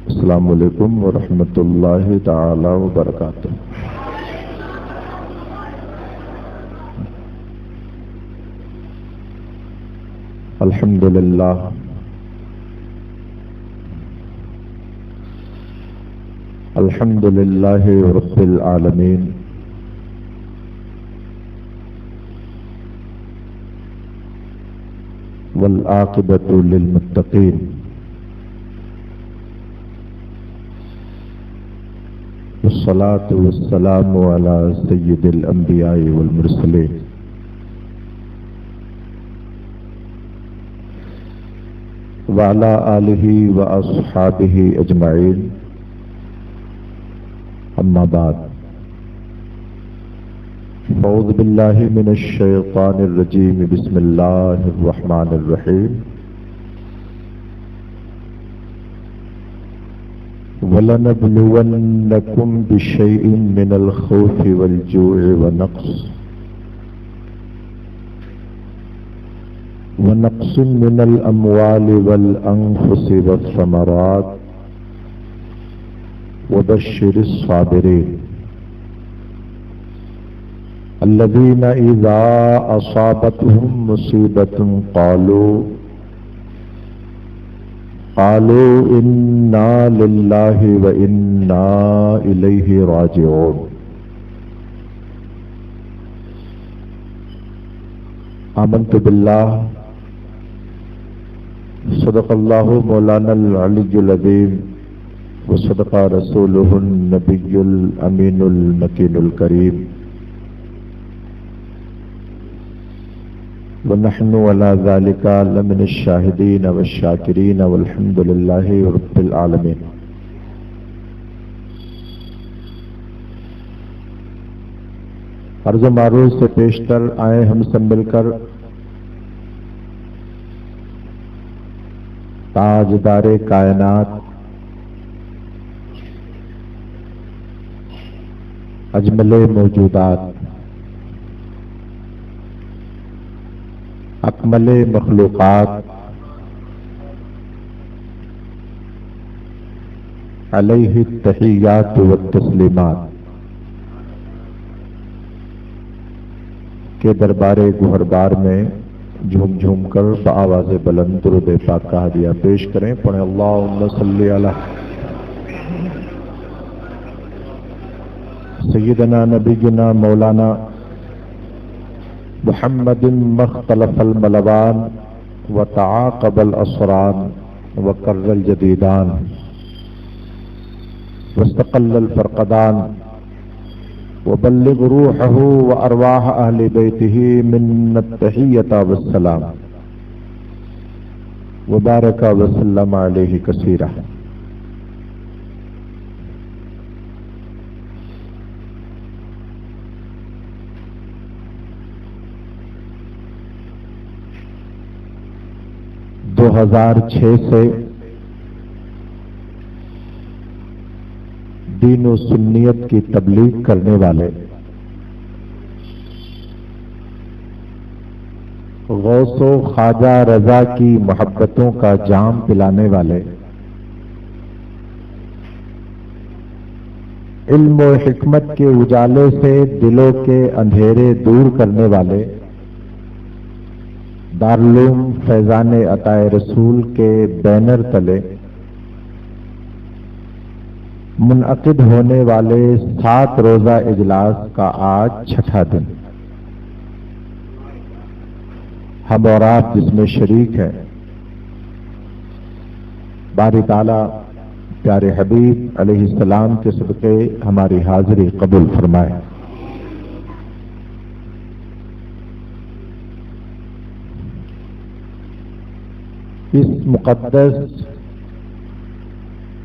السلام علیکم ورحمۃ اللہ تعالی وبرکاتہ۔ الحمد للہ الحمد للہ رب العالمین، والعاقبۃ للمتقین، والصلاة والسلام على سید الانبیاء والمرسلین، وعلى آلہ واصحابہ اجمعین، اما بعد، اعوذ باللہ من الشیطان الرجیم، بسم اللہ الرحمن الرحیم۔ وَلَنَبْلُوَنَّكُمْ بِشَيْءٍ مِّنَ الْخَوْفِ وَالْجُوعِ ونقص من الأموال والأنفس والثمرات وبشر الصابرين الذين إذا أصابتهم مصيبة قالوا إنا لله وإنا إليه راجعون۔ آمنت بالله، صدق اللہ مولانا العلی العظیم، وصدق رسولہ النبی الامین المکین الکریم، ونحن علی ذلک لمن الشاہدین والشاکرین، والحمد للہ رب العالمین۔ عرض و معروض سے پیشتر آئے ہم سب مل کر تاجدار کائنات اجمل موجودات اکمل مخلوقات علیہ التحیات والتسلیمات کے دربار گہربار میں جھوم جھوم کر بآواز بلند درود پاک کا ہدیہ پیش کریں۔ پڑھیں اللہم صلی علی سیدنا نبینا مولانا محمد، مختلف الملوان وتعاقب الاسران وکر الجدیدان واستقل الفرقدان، وبلغ روحه وارواح اہل بیتہ منا التحیۃ والسلام، وبارک وسلم علیہ کثیرا۔ دو ہزار چھ سے دین و سنیت کی تبلیغ کرنے والے، غوث و خواجہ رضا کی محبتوں کا جام پلانے والے، علم و حکمت کے اجالے سے دلوں کے اندھیرے دور کرنے والے، دارالعلوم فیضان عطائے رسول کے بینر تلے منعقد ہونے والے 7 روزہ اجلاس کا آج 6واں دن، ہم اور آپ جس میں شریک ہیں، باری تعالیٰ پیارے حبیب علیہ السلام کے صدقے ہماری حاضری قبول فرمائے۔ اس مقدس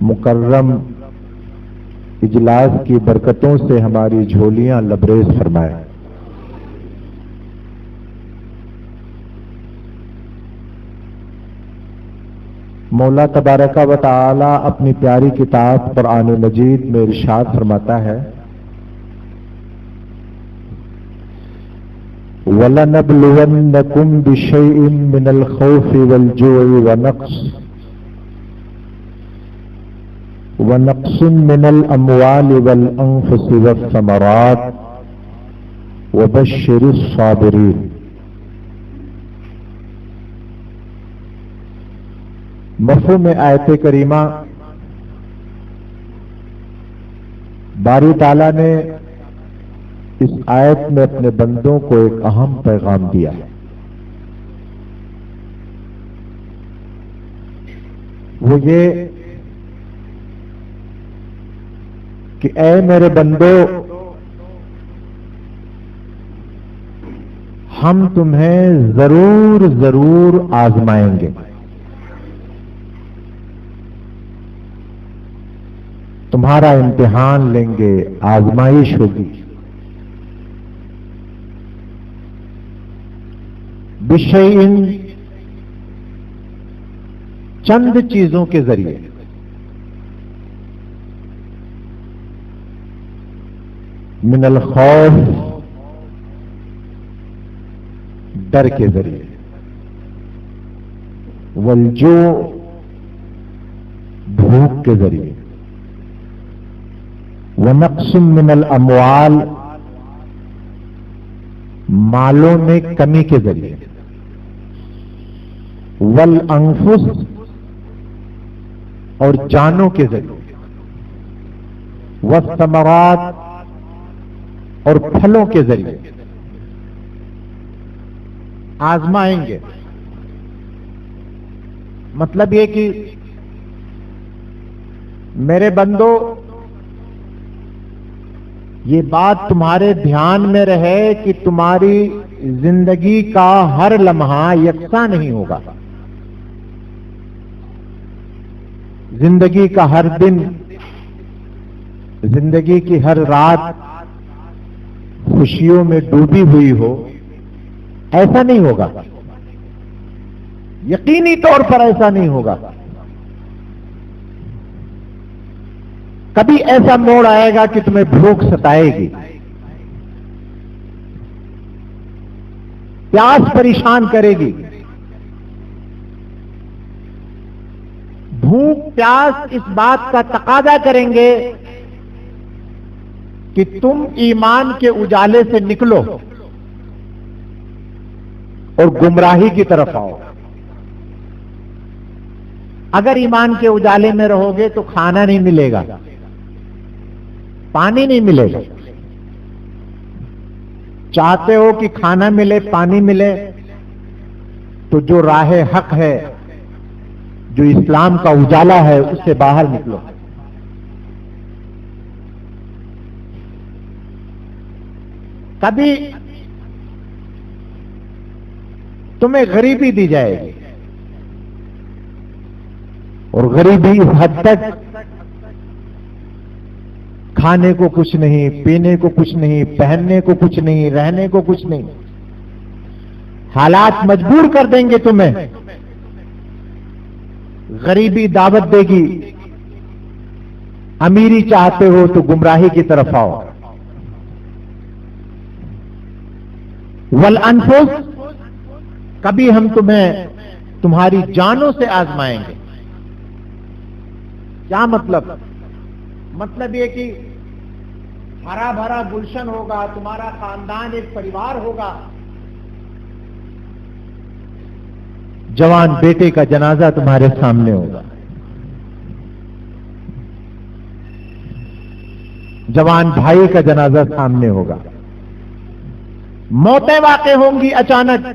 مکرم اجلاس کی برکتوں سے ہماری جھولیاں لبریز فرمائے۔ مولا تبارک و تعالی اپنی پیاری کتاب قرآن مجید میں ارشاد فرماتا ہے، وَلَنَبْلُوَنَّكُمْ بِشَيْءٍ مِّنَ الْخَوْفِ وَالْجُوعِ وَنَقْصٍ ونقص من الاموال والانفس والثمرات وبشر الصابرین۔ مفہوم آیت کریمہ، باری تعالیٰ نے اس آیت میں اپنے بندوں کو ایک اہم پیغام دیا ہے۔ وہ یہ کہ اے میرے بندو، ہم تمہیں ضرور ضرور آزمائیں گے، تمہارا امتحان لیں گے، آزمائش ہوگی۔ بشیء، چند چیزوں کے ذریعے، من الخوف، ڈر کے ذریعے، والجوع، بھوک کے ذریعے، ونقص من الاموال، مالوں میں کمی کے ذریعے، والانفس، اور جانوں کے ذریعے، والثمرات، اور پھلوں کے ذریعے آزمائیں گے۔ مطلب یہ کہ میرے بندو، یہ بات تمہارے دھیان میں رہے کہ تمہاری زندگی کا ہر لمحہ یکساں نہیں ہوگا، زندگی کا ہر دن، زندگی کی ہر رات خوشیوں میں ڈوبی ہوئی ہو، ایسا نہیں ہوگا، یقینی طور پر ایسا نہیں ہوگا۔ کبھی ایسا موڑ آئے گا کہ تمہیں بھوک ستائے گی، پیاس پریشان کرے گی۔ بھوک پیاس اس بات کا تقاضا کریں گے کہ تم ایمان کے اجالے سے نکلو اور گمراہی کی طرف آؤ۔ اگر ایمان کے اجالے میں رہو گے تو کھانا نہیں ملے گا، پانی نہیں ملے گا۔ چاہتے ہو کہ کھانا ملے، پانی ملے، تو جو راہ حق ہے، جو اسلام کا اجالا ہے، اس سے باہر نکلو۔ کبھی تمہیں غریبی دی جائے گی، اور غریبی اس حد تک کھانے کو کچھ نہیں، پینے کو کچھ نہیں، پہننے کو کچھ نہیں، رہنے کو کچھ نہیں، حالات مجبور کر دیں گے تمہیں۔ غریبی دعوت دے گی، امیری چاہتے ہو تو گمراہی کی طرف آؤ۔ والانفس، کبھی ہم تمہیں تمہاری جانوں سے آزمائیں گے۔ کیا مطلب؟ مطلب یہ کہ ہرا بھرا گلشن ہوگا، تمہارا خاندان ایک پریوار ہوگا، جوان بیٹے کا جنازہ تمہارے سامنے ہوگا، جوان بھائی کا جنازہ سامنے ہوگا، موتیں واقع ہوں گی اچانک،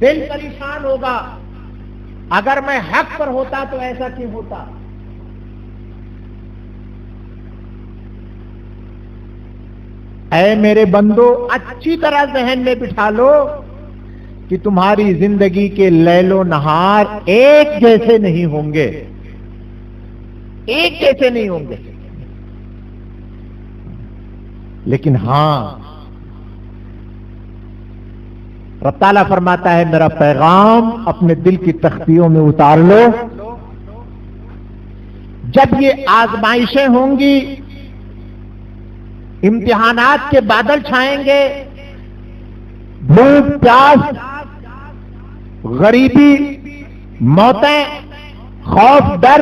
دل پریشان ہوگا، اگر میں حق پر ہوتا تو ایسا کیوں ہوتا۔ اے میرے بندو، اچھی طرح ذہن میں بٹھا لو کہ تمہاری زندگی کے لیل و نہار ایک جیسے نہیں ہوں گے، ایک جیسے نہیں ہوں گے۔ لیکن ہاں، رب تعالیٰ فرماتا ہے میرا پیغام اپنے دل کی تختیوں میں اتار لو۔ جب یہ آزمائشیں ہوں گی، امتحانات کے بادل چھائیں گے، بھوک پیاس، غریبی، موتیں، خوف ڈر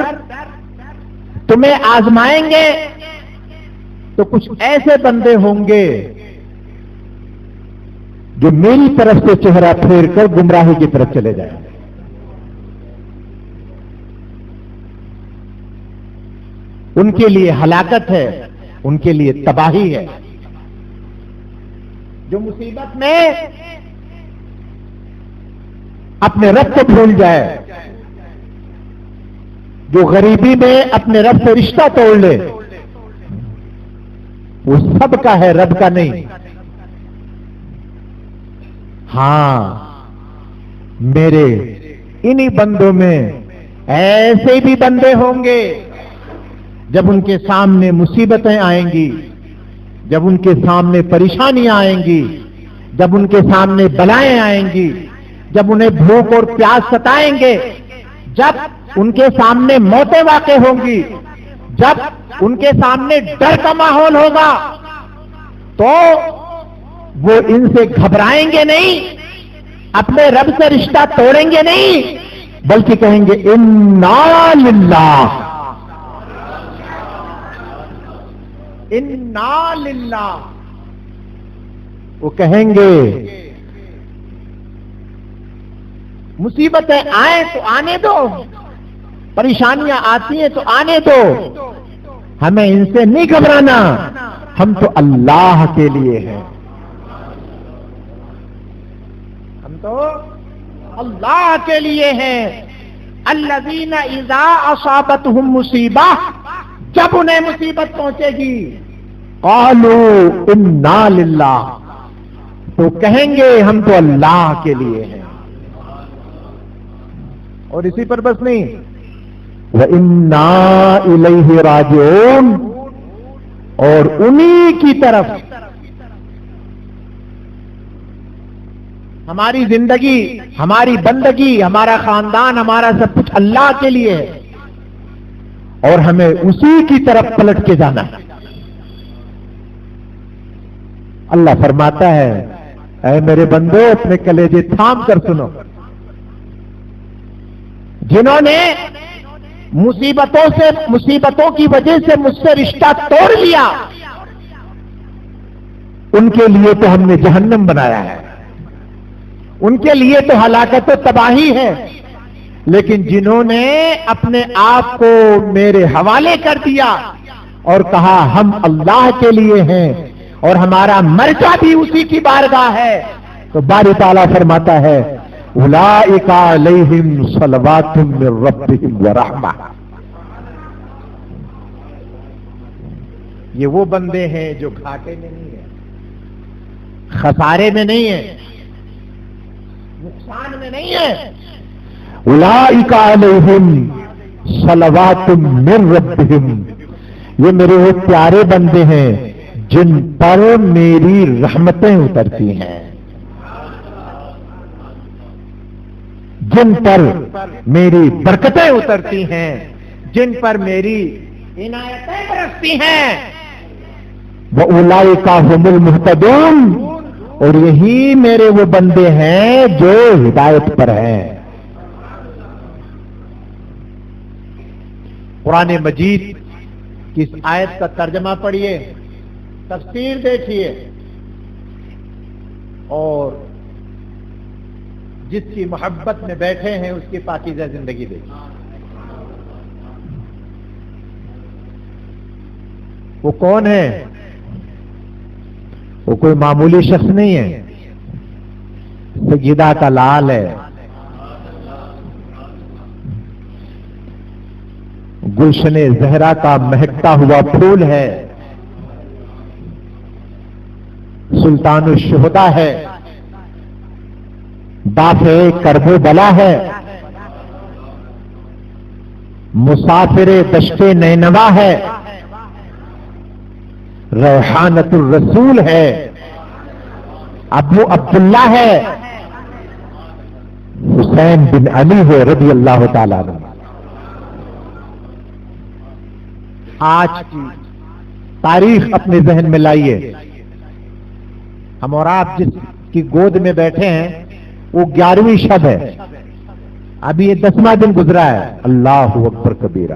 تمہیں آزمائیں گے تو کچھ ایسے بندے ہوں گے جو میری طرف سے چہرہ پھیر کر گمراہی کی طرف چلے جائیں گے. ان کے لیے ہلاکت ہے، ان کے لیے تباہی ہے. جو مصیبت میں اپنے رب کو بھول جائے، جو غریبی میں اپنے رب سے رشتہ توڑ لے، وہ سب کا ہے، رب کا نہیں. ہاں، میرے انہی بندوں میں ایسے بھی بندے ہوں گے جب ان کے سامنے مصیبتیں آئیں گی، جب ان کے سامنے پریشانیاں آئیں گی، جب ان کے سامنے بلائیں آئیں گی، جب انہیں بھوک اور پیاس ستائیں گے، جب ان کے سامنے موتیں واقع ہوں گی، جب ان کے سامنے ڈر کا ماحول ہوگا، تو وہ ان سے گھبرائیں گے نہیں، اپنے رب سے رشتہ توڑیں گے نہیں، بلکہ کہیں گے انا للہ، انا للہ. وہ کہیں گے مصیبتیں آئیں تو آنے دو، پریشانیاں آتی ہیں تو آنے دو، ہمیں ان سے نہیں گھبرانا، ہم تو اللہ کے لیے ہیں، ہم تو اللہ کے لیے ہیں. الذین اذا اصابتہم مصیبہ، جب انہیں مصیبت پہنچے گی، قالوا انا للہ، تو کہیں گے ہم تو اللہ کے لیے ہیں. اور اسی پر بس نہیں، وَإِنَّا إِلَيْهِ رَاجِعُونَ، اور انہی کی طرف ہماری زندگی، ہماری بندگی، ہمارا خاندان، ہمارا سب کچھ اللہ کے لیے ہے، اور ہمیں اسی کی طرف پلٹ کے جانا ہے. اللہ فرماتا ہے اے میرے بندو، اپنے کلیجے تھام کر سنو. جنہوں نے مصیبتوں کی وجہ سے مجھ سے رشتہ توڑ لیا، ان کے لیے تو ہم نے جہنم بنایا ہے، ان کے لیے تو ہلاکت و تباہی ہے. لیکن جنہوں نے اپنے آپ کو میرے حوالے کر دیا اور کہا ہم اللہ کے لیے ہیں اور ہمارا مرجع بھی اسی کی بارگاہ ہے، تو باری تعالیٰ فرماتا ہے اولئک علیہم صلوات من ربہم ورحمہ. یہ وہ بندے ہیں جو گھاٹے میں نہیں ہیں، خسارے میں نہیں ہیں، نقصان میں نہیں ہیں. اولئک علیہم صلوات من ربہم، یہ میرے وہ پیارے بندے ہیں جن پر میری رحمتیں اترتی ہیں، جن پر میری برکتیں اترتی ہیں، جن پر میری عنایتیں برستی ہیں. وَأُولَئِكَ هُمُ الْمُهْتَدُونَ، اور یہی میرے وہ بندے ہیں جو ہدایت پر ہیں. قرآن مجید کی اس آیت کا ترجمہ پڑھیے، تفسیر دیکھیے، اور جس کی محبت میں بیٹھے ہیں اس کی پاکیزہ زندگی دیکھیے. وہ کون ہے؟ وہ کوئی معمولی شخص نہیں ہے، سیدہ کا لال ہے، گلشن زہرا کا مہکتا ہوا پھول ہے، سلطان الشہداء ہے، دافع کرب و بلا ہے، مسافر دشت نینوا ہے، ریحانت الرسول ہے، ابو عبداللہ ہے، حسین بن علی ہے رضی اللہ تعالیٰ عنہ. آج کی تاریخ اپنے ذہن میں لائیے. ہم اور آپ جس کی گود میں بیٹھے ہیں وہ 11ویں شب ہے، ابھی یہ 10واں دن گزرا ہے. اللہ اکبر کبیرہ.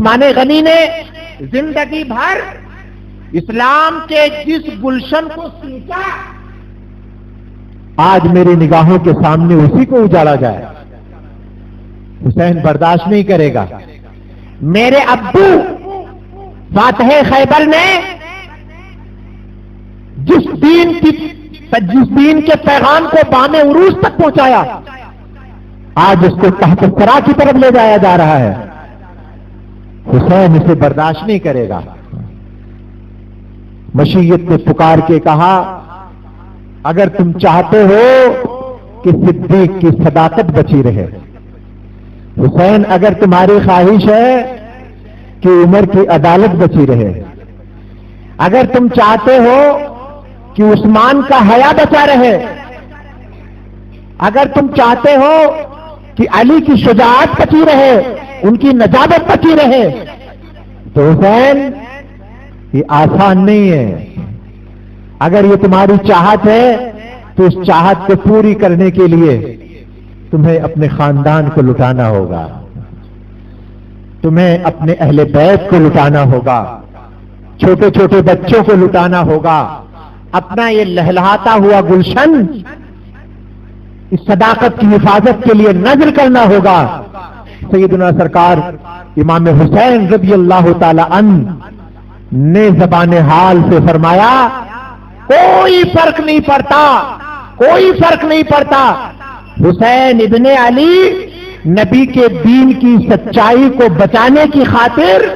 عثمان غنی نے زندگی بھر اسلام کے جس گلشن کو سینچا، آج میری نگاہوں کے سامنے اسی کو اجاڑا جائے، حسین برداشت نہیں کرے گا۔ میرے ابو فاتح خیبر نے جس دین کے پیغام کو بام عروج تک پہنچایا، آج اس کو تحت الثری کی طرف لے جایا جا رہا ہے، حسین اسے برداشت نہیں کرے گا۔ مشیت نے پکار کے کہا، اگر تم چاہتے ہو کہ صدیق کی صداقت بچی رہے، حسین اگر تمہاری خواہش ہے کہ عمر کی عدالت بچی رہے، اگر تم چاہتے ہو کہ عثمان کا حیا بچا رہے، اگر تم چاہتے ہو کہ علی کی شجاعت بچی رہے، ان کی نجابت بچی رہے، تو حسین یہ آسان نہیں ہے۔ اگر یہ تمہاری چاہت ہے تو اس چاہت کو پوری کرنے کے لیے تمہیں اپنے خاندان کو لٹانا ہوگا، تمہیں اپنے اہل بیت کو لٹانا ہوگا، چھوٹے چھوٹے بچوں کو لٹانا ہوگا، اپنا یہ لہلہاتا ہوا گلشن اس صداقت کی حفاظت کے لیے نذر کرنا ہوگا۔ سیدنا سرکار امام حسین رضی اللہ تعالی عنہ نے زبان حال سے فرمایا، کوئی فرق نہیں پڑتا، کوئی فرق نہیں پڑتا، حسین ابن علی نبی کے دین کی سچائی کو بچانے کی خاطر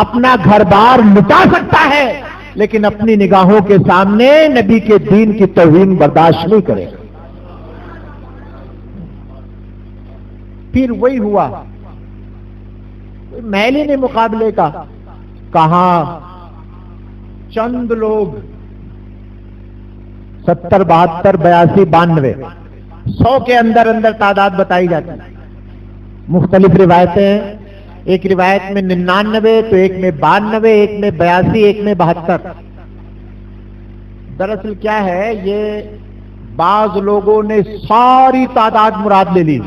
اپنا گھر بار لٹا سکتا ہے، لیکن اپنی نگاہوں کے سامنے نبی کے دین کی توہین برداشت نہیں کرے گا۔ پھر وہی ہوا، کوئی محل ہی نہیں مقابلے کا، کہاں چند لوگ 70 72 82 92 100 کے اندر اندر تعداد بتائی جاتی ہے۔ مختلف روایتیں ہیں، ایک روایت میں 99، تو ایک میں 92، ایک میں 82، ایک میں 72۔ دراصل کیا ہے، یہ بعض لوگوں نے ساری تعداد مراد لے لی،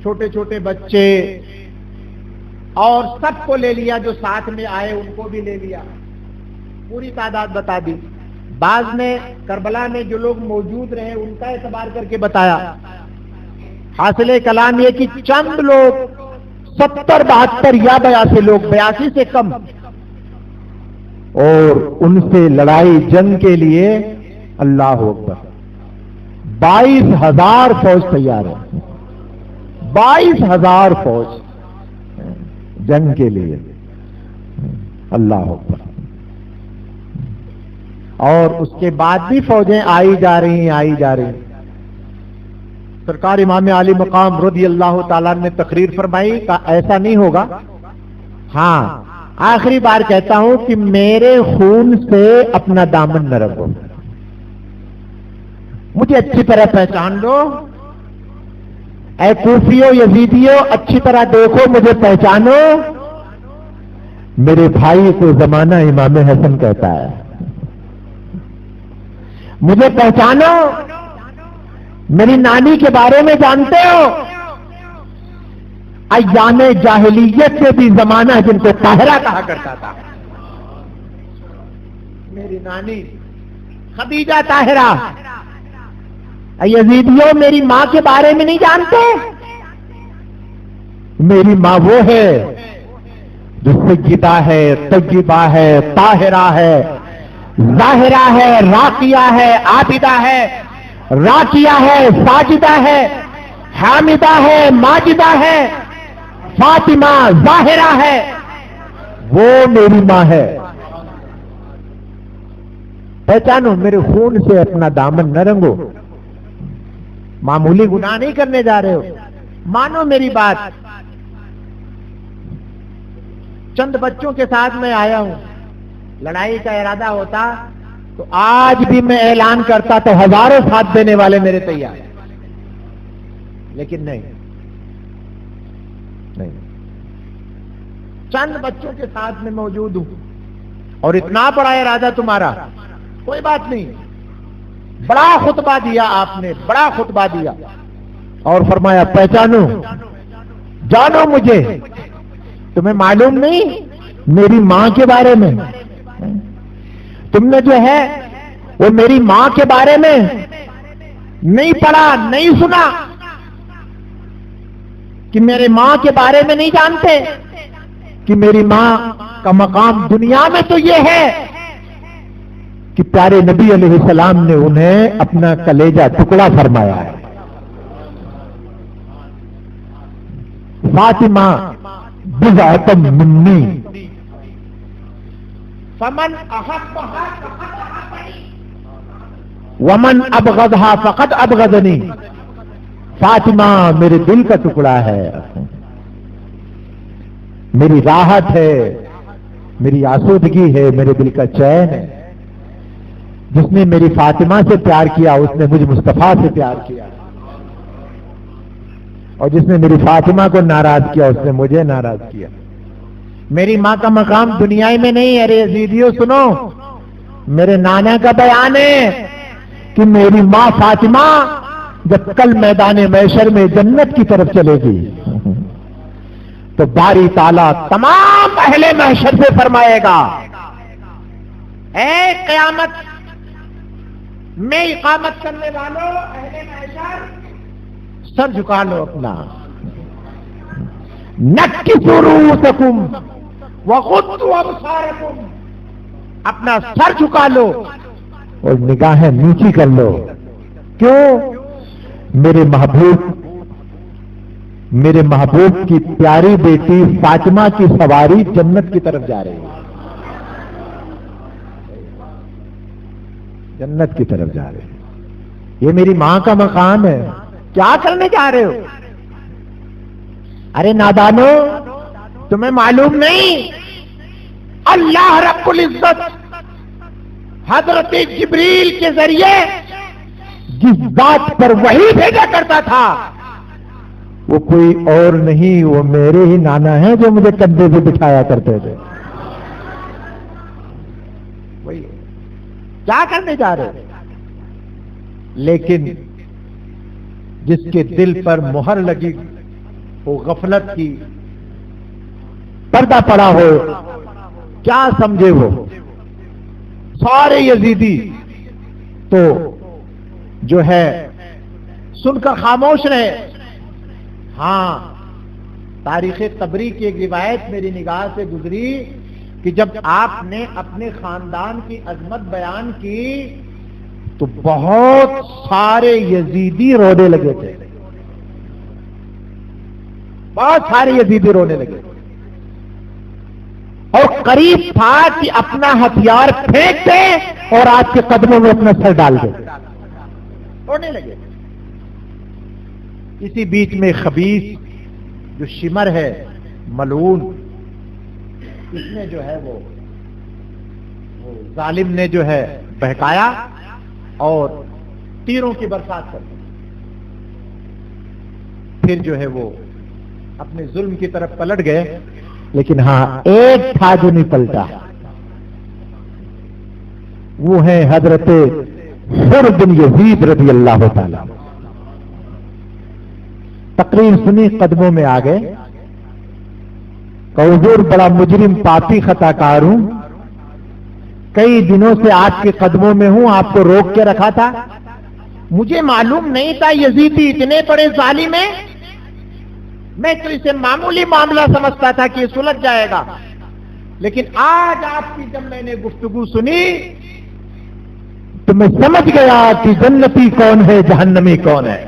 چھوٹے چھوٹے بچے اور سب کو لے لیا، جو ساتھ میں آئے ان کو بھی لے لیا، پوری تعداد بتا دی۔ بعض نے کربلا میں جو لوگ موجود رہے ان کا اعتبار کر کے بتایا۔ حاصل کلام یہ کہ چند لوگ 70 72 یا 82 لوگ، 82 سے کم، اور ان سے لڑائی جنگ کے لیے اللہ اکبر 22,000 فوج تیار ہے، 22,000 فوج جنگ کے لیے، اللہ اکبر۔ اور اس کے بعد بھی فوجیں آئی جا رہی ہیں، آئی جا رہی ہیں۔ سرکار امام عالی مقام رضی اللہ تعالیٰ نے تقریر فرمائی کہ ایسا نہیں ہوگا، ہاں آخری بار کہتا ہوں کہ میرے خون سے اپنا دامن نہ رنگو، مجھے اچھی طرح پہچان لو، اے کوفیو یزیدیو اچھی طرح دیکھو، مجھے پہچانو، میرے بھائی کو زمانہ امام حسن کہتا ہے، مجھے پہچانو، میری نانی کے بارے میں جانتے ہو، ایام جاہلیت سے بھی زمانہ جن کو طاہرہ کہا کرتا تھا، میری نانی خدیجہ طاہرہ۔ یزیدیوں میری ماں کے بارے میں نہیں جانتے، میری ماں وہ ہے جو سیدہ ہے، طیبہ ہے، طاہرہ ہے، ظاہرہ ہے، راقیہ ہے، عابدہ ہے، راقیہ ہے، ساجدہ ہے، حامدہ ہے، ماجدہ ہے، فاطمہ ظاہرہ ہے، وہ میری ماں ہے۔ پہچانو، میرے خون سے اپنا دامن نہ رنگو، معمولی گناہ نہیں کرنے جا رہے ہو، مانو میری بات۔ چند بچوں کے ساتھ میں آیا ہوں، لڑائی کا ارادہ ہوتا تو آج بھی میں اعلان کرتا تو ہزاروں ساتھ دینے والے میرے تیار، لیکن نہیں، چند بچوں کے ساتھ میں موجود ہوں، اور اتنا بڑا ارادہ تمہارا، کوئی بات نہیں، بڑا خطبہ دیا آپ نے، بڑا خطبہ دیا، اور فرمایا پہچانو، جانو مجھے، تمہیں معلوم نہیں میری ماں کے بارے میں؟ تم نے جو ہے وہ میری ماں کے بارے میں نہیں پڑھا، نہیں سنا، کہ میرے ماں کے بارے میں نہیں جانتے کہ میری ماں کا مقام دنیا میں تو یہ ہے کہ پیارے نبی علیہ السلام نے انہیں اپنا کلیجہ ٹکڑا فرمایا ہے۔ فاطمہ بضعۃ منی فمن احبها فقد احبنی ومن ابغضها فقد ابغضنی۔ فاطمہ میرے دل کا ٹکڑا ہے، میری راحت ہے، میری آسودگی ہے، میرے دل کا چین ہے۔ جس نے میری فاطمہ سے پیار کیا اس نے مجھ مصطفیٰ سے پیار کیا، اور جس نے میری فاطمہ کو ناراض کیا اس نے مجھے ناراض کیا۔ میری ماں کا مقام دنیا میں نہیں ہے۔ ارے عزیزیو سنو، میرے نانا کا بیان ہے کہ میری ماں فاطمہ جب کل میدان محشر میں جنت کی طرف چلے گی تو باری تعالیٰ تمام اہل محشر سے فرمائے گا، اے قیامت میں اقامت کرنے والوں اہل محشر، سر جھکا لو اپنا، نکسوا رؤوسکم وغضوا ابصارکم، اپنا سر جھکا لو اور نگاہیں نیچی کر لو۔ کیوں؟ میرے محبوب کی پیاری بیٹی فاطمہ کی سواری جنت کی طرف جا رہی ہے، جنت کی طرف جا رہی ہے۔ یہ میری ماں کا مقام ہے، کیا کرنے جا رہے ہو؟ ارے نادانو، تمہیں معلوم نہیں اللہ رب العزت حضرت جبریل کے ذریعے جس ذات پر وحی بھیجا کرتا تھا وہ کوئی اور نہیں، وہ میرے ہی نانا ہیں جو مجھے کندھے پہ بٹھایا کرتے تھے۔ وہی کیا کرنے جا رہے؟ لیکن جس کے دل پر مہر لگی وہ غفلت کی، پردہ پڑا ہو، کیا سمجھے وہ سارے یزیدی تو جو ہے سن کر خاموش رہے۔ ہاں، تاریخ طبری کی ایک روایت میری نگاہ سے گزری کہ جب آپ نے اپنے خاندان کی عظمت بیان کی تو بہت سارے یزیدی رونے لگے تھے، بہت سارے یزیدی رونے لگے اور قریب تھا کہ اپنا ہتھیار پھینک دے اور آپ کے قدموں میں اپنا سر ڈال دے، رونے لگے۔ اسی بیچ میں خبیث جو شمر ہے، ملعون، اس نے جو ہے وہ ظالم نے جو ہے بہکایا اور تیروں کی برسات کر دی۔ پھر جو ہے وہ اپنے ظلم کی طرف پلٹ گئے، لیکن ہاں ایک تھا جو نہیں پلٹا، وہ ہے حضرت حر بن یزید رضی اللہ تعالی۔ تقریر سنی، قدموں میں آ گئے کہ حضور بڑا مجرم پاپی خطا کار ہوں، کئی دنوں سے آپ کے قدموں میں ہوں، آپ کو روک کے رکھا تھا، مجھے معلوم نہیں تھا یزیدی اتنے بڑے ظالم ہیں، میں تو اسے معمولی معاملہ سمجھتا تھا کہ یہ سلجھ جائے گا، لیکن آج آپ کی جب میں نے گفتگو سنی تو میں سمجھ گیا کہ جنتی کون ہے، جہنمی کون ہے۔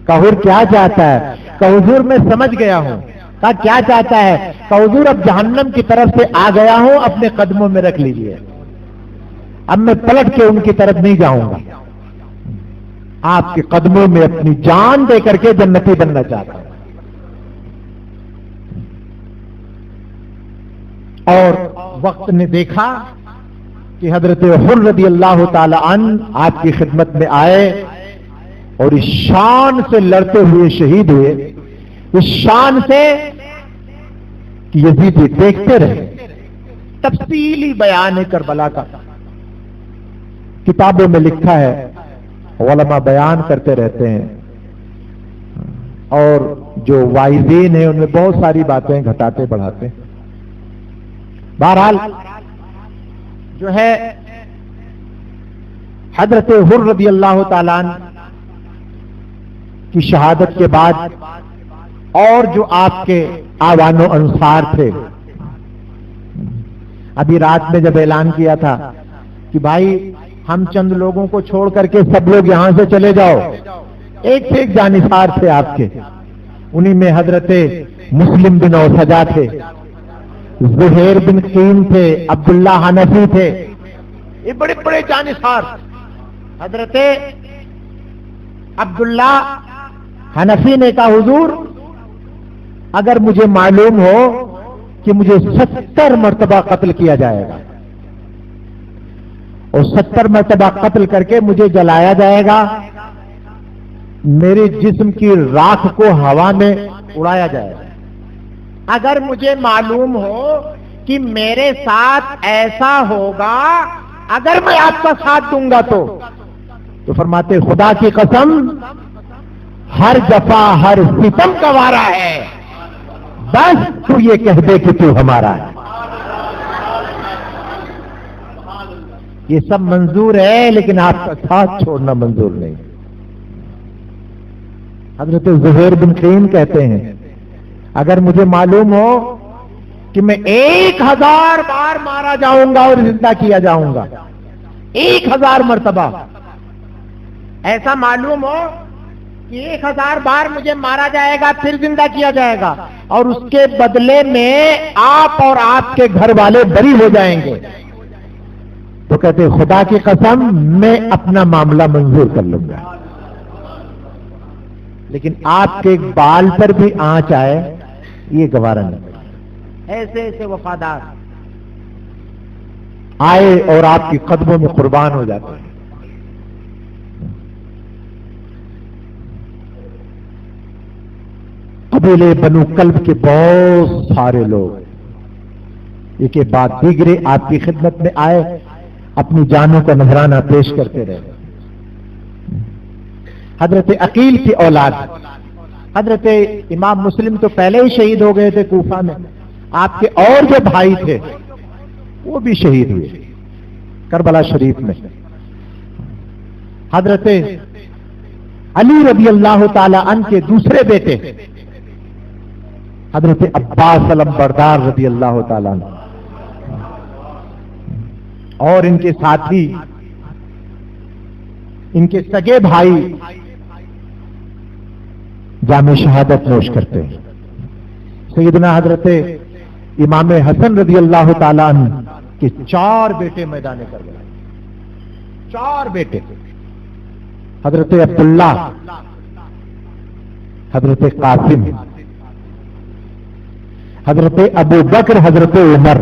کہ حضور کیا چاہتا ہے؟ کہ حضور میں سمجھ گیا ہوں۔ کہا کیا چاہتا ہے؟ کہ حضور اب جہنم کی طرف سے آ گیا ہوں، اپنے قدموں میں رکھ لیجئے، اب میں پلٹ کے ان کی طرف نہیں جاؤں گا، آپ کے قدموں میں اپنی جان دے کر کے جنتی بننا چاہتا ہوں۔ اور وقت نے دیکھا کہ حضرت حر رضی اللہ تعالی عنہ آپ کی خدمت میں آئے اور اس شان سے لڑتے ہوئے شہید ہوئے، اس شان سے کہ یزیدی دیکھتے رہے۔ تفصیلی بیان ہے کربلا کا، کتابوں میں لکھا ہے، علماء بیان کرتے رہتے ہیں، اور جو وائزین ہیں ان میں بہت ساری باتیں گھٹاتے بڑھاتے ہیں. بہرحال جو ہے حضرت حر رضی اللہ تعالیٰ عنہ کی شہادت کے بعد اور جو آپ کے آوان و انصار تھے، ابھی رات میں جب اعلان کیا تھا کہ بھائی ہم چند لوگوں کو چھوڑ کر کے سب لوگ یہاں سے چلے جاؤ، ایک سے ایک جانثار تھے آپ کے. انہی میں حضرت مسلم بن اوسجا تھے، زہیر بن قیم تھے، عبداللہ حنفی تھے، یہ بڑے بڑے جانثار. حضرت عبداللہ حنفی نے کہا حضور اگر مجھے معلوم ہو کہ مجھے 70 مرتبہ قتل کیا جائے گا اور 70 مرتبہ قتل کر کے مجھے جلایا جائے گا، میرے جسم کی راکھ کو ہوا میں اڑایا جائے گا، اگر مجھے معلوم ہو کہ میرے ساتھ ایسا ہوگا، اگر میں آپ کا ساتھ دوں گا تو فرماتے خدا کی قسم ہر جفا ہر ستم کا وارا ہے، بس تو یہ کہہ دے کہ تو ہمارا ہے. یہ سب منظور ہے لیکن آپ کا ساتھ چھوڑنا منظور نہیں. حضرت زہیر بن قیم کہتے ہیں اگر مجھے معلوم ہو کہ میں 1000 بار مارا جاؤں گا اور زندہ کیا جاؤں گا، 1000 مرتبہ ایسا معلوم ہو کہ 1000 بار مجھے مارا جائے گا پھر زندہ کیا جائے گا اور اس کے بدلے میں آپ اور آپ کے گھر والے بری ہو جائیں گے، تو کہتے خدا کی قسم میں اپنا معاملہ منظور کر لوں گا، لیکن آپ کے بال پر بھی آنچ آئے یہ گوارا نہیں. ایسے ایسے وفادار آئے اور آپ کی قدموں میں قربان ہو جاتے ہیں. قبیلے بنو کلب کے بہت سارے لوگ ایک بعد دیگرے آپ کی خدمت میں آئے، اپنی جانوں کا نذرانہ پیش کرتے رہے. حضرت عقیل کی اولاد حضرت امام مسلم تو پہلے ہی شہید ہو گئے تھے کوفہ میں، آپ کے اور جو بھائی تھے وہ بھی شہید ہوئے کربلا شریف میں. حضرت علی رضی اللہ تعالی عنہ کے دوسرے بیٹے حضرت عباس علم بردار رضی اللہ تعالیٰ عنہ اور ان کے ساتھی ان کے سگے بھائی جام شہادت نوش کرتے ہیں. سیدنا حضرت امام حسن رضی اللہ تعالیٰ عنہ کے 4 بیٹے میدان کربلا، 4 بیٹے، حضرت عبداللہ، حضرت قاسم، حضرت ابو بکر، حضرت عمر.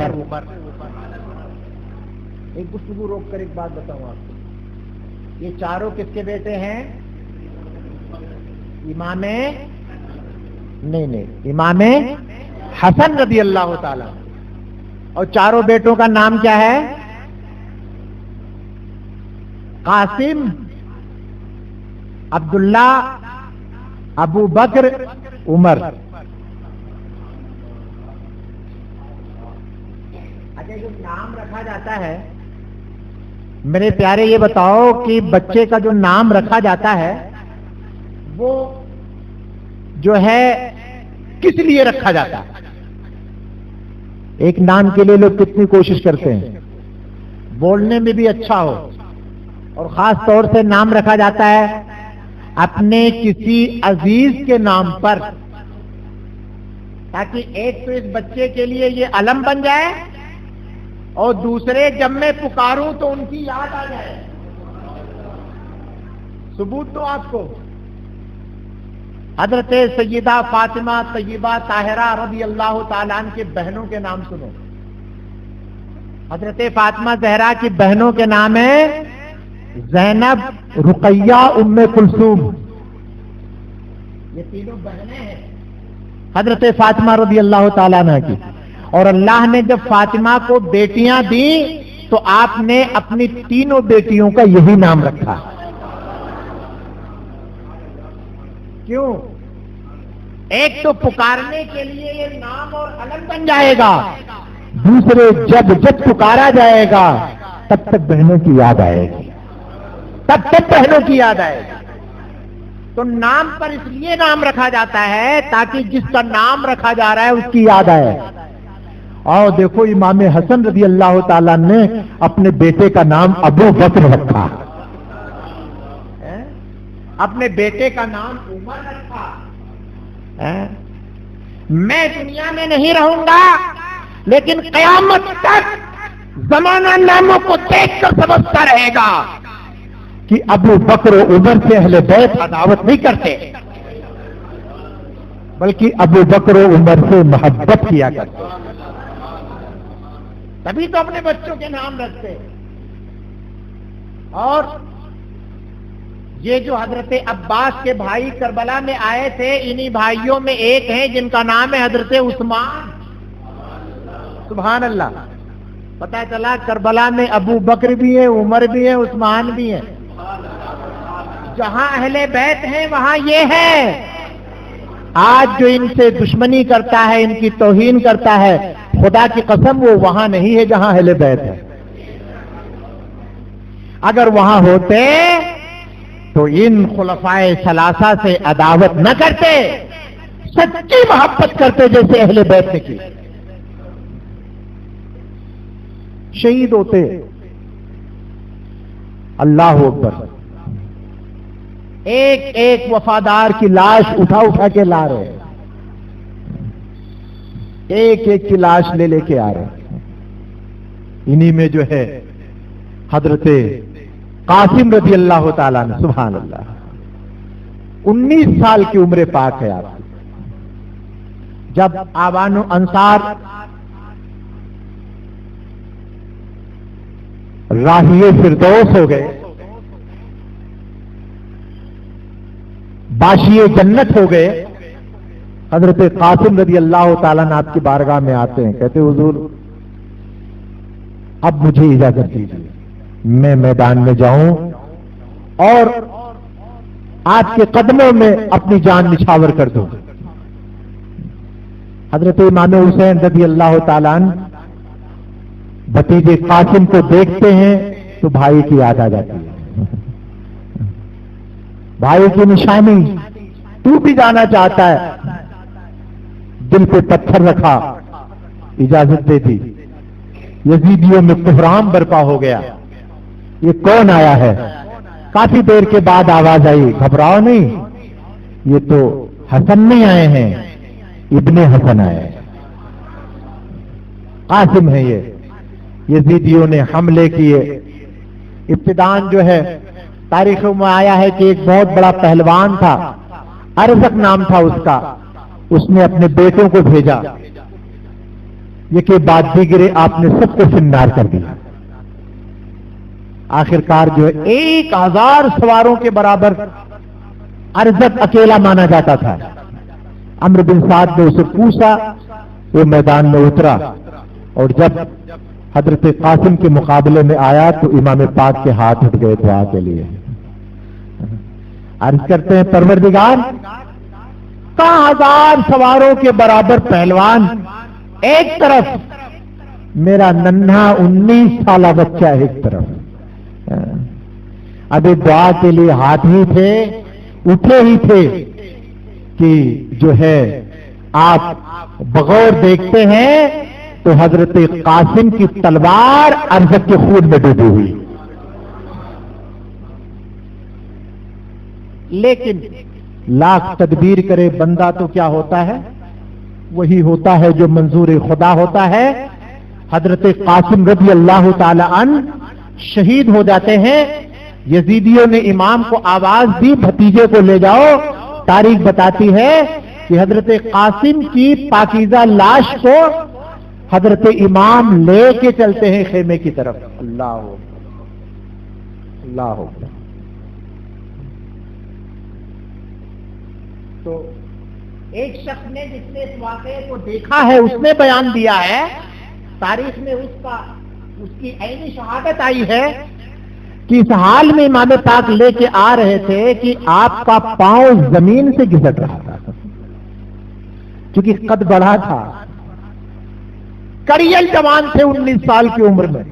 ایک گفتگو روک کر ایک بات بتاؤں آپ کو، یہ چاروں کس کے بیٹے ہیں؟ امام حسن رضی اللہ تعالی. اور چاروں بیٹوں کا نام کیا ہے؟ قاسم، عبداللہ، ابو بکر، عمر. اچھا جو نام رکھا جاتا ہے میرے پیارے یہ بتاؤ کہ بچے کا جو نام رکھا جاتا ہے وہ جو ہے کس لیے رکھا جاتا ہے؟ ایک نام کے لیے لوگ کتنی کوشش کرتے ہیں بولنے میں بھی اچھا ہو، اور خاص طور سے نام رکھا جاتا ہے اپنے کسی عزیز کے نام پر، تاکہ ایک تو اس بچے کے لیے یہ علم بن جائے اور دوسرے جب میں پکاروں تو ان کی یاد آ جائے. ثبوت دو آپ کو، حضرت سیدہ فاطمہ طیبہ طاہرہ رضی اللہ تعالیٰ عنہ کے بہنوں کے نام سنو. حضرت فاطمہ زہرا کی بہنوں کے نام ہیں زینب، رقیہ، ام کلثوم. یہ تینوں بہنیں ہیں حضرت فاطمہ رضی اللہ تعالیٰ عنہ کی. اور اللہ نے جب فاطمہ کو بیٹیاں دیں تو آپ نے اپنی تینوں بیٹیوں کا یہی نام رکھا. کیوں؟ ایک تو پکارنے کے لیے یہ نام اور علم بن جائے گا، دوسرے جب پکارا جائے گا تب تک بہنوں کی یاد آئے گی، تب تک بہنوں کی یاد آئے گی۔ تو نام پر اس لیے نام رکھا جاتا ہے تاکہ جس کا نام رکھا جا رہا ہے اس کی یاد آئے۔ اور دیکھو امام حسن رضی اللہ تعالیٰ نے اپنے بیٹے کا نام ابو بکر رکھا، اپنے بیٹے کا نام عمر رکھا۔ میں دنیا میں نہیں رہوں گا لیکن قیامت تک زمانہ ناموں کو دیکھ کر سمجھتا رہے گا کہ ابو بکر و عمر سے اہل بیت عداوت نہیں کرتے، بلکہ ابو بکر و عمر سے محبت کیا کرتے، تبھی تو اپنے بچوں کے نام رکھتے۔ اور یہ جو حضرت عباس کے بھائی کربلا میں آئے تھے، انہی بھائیوں میں ایک ہیں جن کا نام ہے حضرت عثمان۔ سبحان اللہ، پتہ چلا کربلا میں ابو بکر بھی ہیں، عمر بھی ہیں، عثمان بھی ہیں۔ جہاں اہل بیت ہیں وہاں یہ ہے۔ آج جو ان سے دشمنی کرتا ہے، ان کی توہین کرتا ہے، خدا کی قسم وہ وہاں نہیں ہے جہاں اہل بیت ہے۔ اگر وہاں ہوتے تو ان خلفائے ثلاثہ سے عداوت نہ کرتے، سچی محبت کرتے جیسے اہل بیت نے کی، شہید ہوتے۔ اللہ اکبر، ایک ایک وفادار کی لاش اٹھا اٹھا کے لا رہے، ایک ایک کی لاش لے لے کے آ رہے۔ انہی میں جو ہے حضرت قاسم رضی اللہ تعالیٰ نے، سبحان اللہ، 19 سال کی عمر پاک ہے آپ کی، جب آوان و انصار راہی فردوس ہو گئے، باشی جنت ہو گئے، حضرت قاسم رضی اللہ تعالیٰ نے آپ کی بارگاہ میں آتے ہیں، کہتے حضور اب مجھے اجازت دیجیے، میں میدان میں جاؤں اور آپ کے قدموں میں اپنی جان نچھاور کر دوں۔ حضرت امام حسین رضی اللہ تعالیٰ عنہ بھتیجے قاسم کو دیکھتے ہیں تو بھائی کی یاد آ جاتی ہے، بھائی کی نشانی، تو بھی جانا چاہتا ہے، دل پہ پتھر رکھا، اجازت دے دی۔ یزیدیوں میں کوہرام برپا ہو گیا، یہ کون آیا ہے؟ کافی دیر کے بعد آواز آئی، گھبراؤ نہیں، یہ تو حسن نہیں آئے ہیں، ابن حسن آئے ہیں، قاسم ہے یہ۔ یزیدیوں نے حملے کیے، ابتدان جو ہے تاریخ میں آیا ہے کہ ایک بہت بڑا پہلوان تھا، ارزق نام تھا اس کا، اس نے اپنے بیٹوں کو بھیجا، یہ کہ بعد دیگرے آپ نے سب کو فنار کر دیا۔ آخرکار جو ہے 1000 سواروں کے برابر ارزق اکیلا مانا جاتا تھا۔ عمرو بن سعد نے اسے پوچھا، وہ میدان میں اترا، اور جب حضرت قاسم کے مقابلے میں آیا تو امام پاک کے ہاتھ اٹھ گئے دعا کے لیے۔ عرض کرتے ہیں پروردگار، کہاں 1000 سواروں کے برابر پہلوان ایک طرف، میرا ننھا 19 سالہ بچہ ایک طرف، ابھی دعا کے لیے ہاتھ ہی تھے، اٹھے ہی تھے کہ جو ہے آپ بغور دیکھتے ہیں تو حضرت قاسم کی تلوار ارزق کے خون میں ڈوبی ہوئی۔ لیکن لاکھ تدبیر کرے بندہ تو کیا ہوتا ہے؟ وہی ہوتا ہے جو منظور خدا ہوتا ہے۔ حضرت قاسم رضی اللہ تعالی عنہ شہید ہو جاتے ہیں۔ یزیدیوں نے امام کو آواز دی، بھتیجے کو لے جاؤ۔ تاریخ بتاتی ہے کہ حضرت قاسم کی پاکیزہ لاش کو حضرت امام لے کے چلتے ہیں خیمے کی طرف۔ اللہ اللہ۔ تو ایک شخص نے جس نے اس واقعے کو دیکھا ہے اس نے بیان دیا ہے، تاریخ میں اس کی عینی شہادت آئی ہے کہ اس حال میں امام پاک لے کے آ رہے تھے کہ آپ کا پاؤں زمین سے گھسٹ رہا تھا، چونکہ قد بڑھا تھا، کڑیل جوان تھے 19 سال کی عمر میں،